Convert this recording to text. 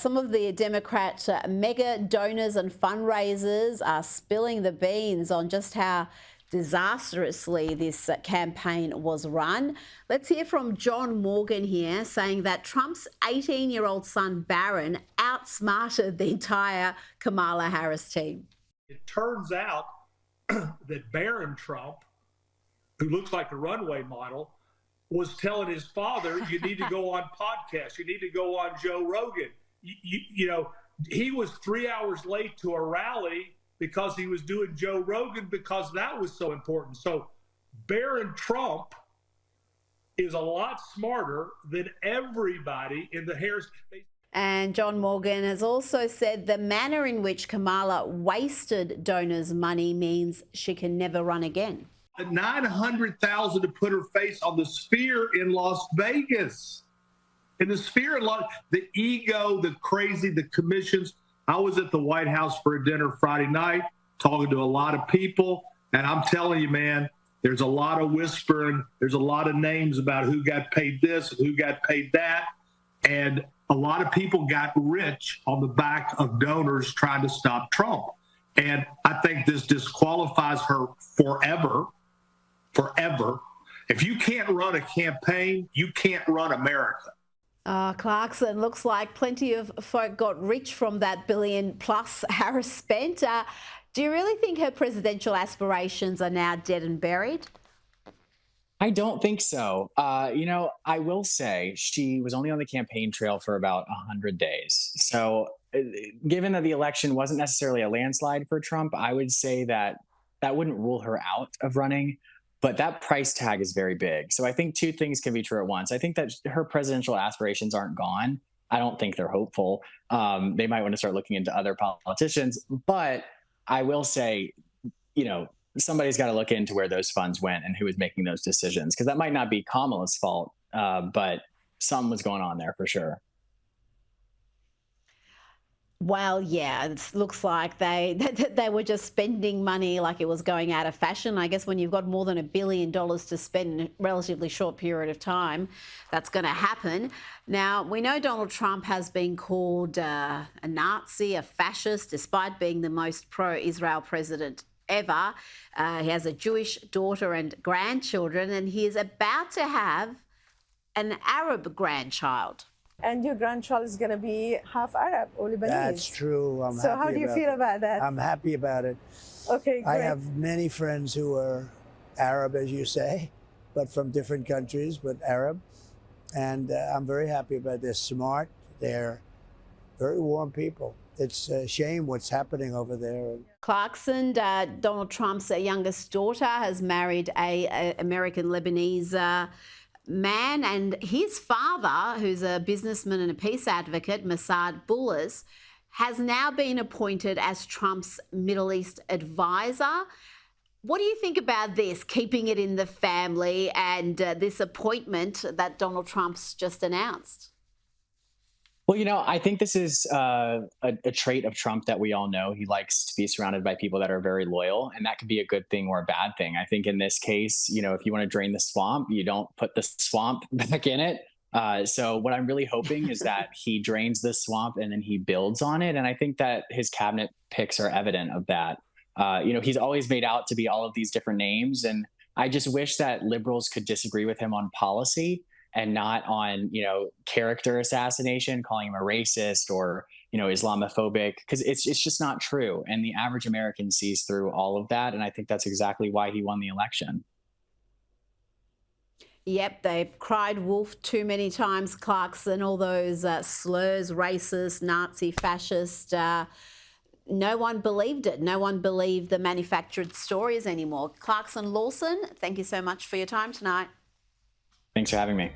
Some of the Democrat mega donors and fundraisers are spilling the beans on just how disastrously this campaign was run. Let's hear from John Morgan here, saying that Trump's 18-year-old son Barron outsmarted the entire Kamala Harris team. It turns out that Barron Trump, who looks like a runway model, was telling his father, you need to go on podcasts, you need to go on Joe Rogan. You know, he was 3 hours late to a rally because he was doing Joe Rogan because that was so important. So Barron Trump is a lot smarter than everybody in the Harris. And John Morgan has also said the manner in which Kamala wasted donors' money means she can never run again. $900,000 to put her face on the Sphere in Las Vegas. In the Sphere, the ego, the crazy, the commissions. I was at the White House for a dinner Friday night, talking to a lot of people, and I'm telling you, man, there's a lot of whispering. There's a lot of names about who got paid this and who got paid that, and a lot of people got rich on the back of donors trying to stop Trump. And I think this disqualifies her forever. If you can't run a campaign, you can't run America. Clarkson, looks like plenty of folk got rich from that $1 billion plus Harris spent. Do you really think her presidential aspirations are now dead and buried? I don't think so. You know, I will say she was only on the campaign trail for about 100 days. So given that the election wasn't necessarily a landslide for Trump, I would say that that wouldn't rule her out of running. But that price tag is very big. So I think two things can be true at once. I think that her presidential aspirations aren't gone. I don't think they're hopeful. They might want to start looking into other politicians. But I will say, you know, somebody's got to look into where those funds went and who was making those decisions, because that might not be Kamala's fault, but something was going on there for sure. Well, yeah, it looks like they were just spending money like it was going out of fashion. I guess when you've got more than $1 billion to spend in a relatively short period of time, that's going to happen. Now, we know Donald Trump has been called a Nazi, a fascist, despite being the most pro-Israel president ever. He has a Jewish daughter and grandchildren, and he is about to have an Arab grandchild. And your grandchild is going to be half Arab or Lebanese. That's true. So how do you feel about that? I'm happy about it. Okay, great. I have many friends who are Arab, as you say, but from different countries, but Arab. And I'm very happy about it. They're smart. They're very warm people. It's a shame what's happening over there. Clarkson, Donald Trump's youngest daughter has married a American Lebanese man, and his father, who's a businessman and a peace advocate, Mossad Bullis, has now been appointed as Trump's Middle East advisor. What do you think about this, keeping it in the family, and this appointment that Donald Trump's just announced? Well, you know, I think this is a trait of Trump that we all know. He likes to be surrounded by people that are very loyal, and that could be a good thing or a bad thing. I think in this case, you know, if you want to drain the swamp, you don't put the swamp back in it. So what I'm really hoping is that he drains the swamp and then he builds on it. And I think that his cabinet picks are evident of that. You know, he's always made out to be all of these different names. And I just wish that liberals could disagree with him on policy and not on, you know, character assassination, calling him a racist or, you know, Islamophobic, because it's just not true. And the average American sees through all of that. And I think that's exactly why he won the election. Yep, they cried wolf too many times, Clarkson, all those slurs, racist, Nazi, fascist. No one believed it. No one believed the manufactured stories anymore. Clarkson Lawson, thank you so much for your time tonight. Thanks for having me.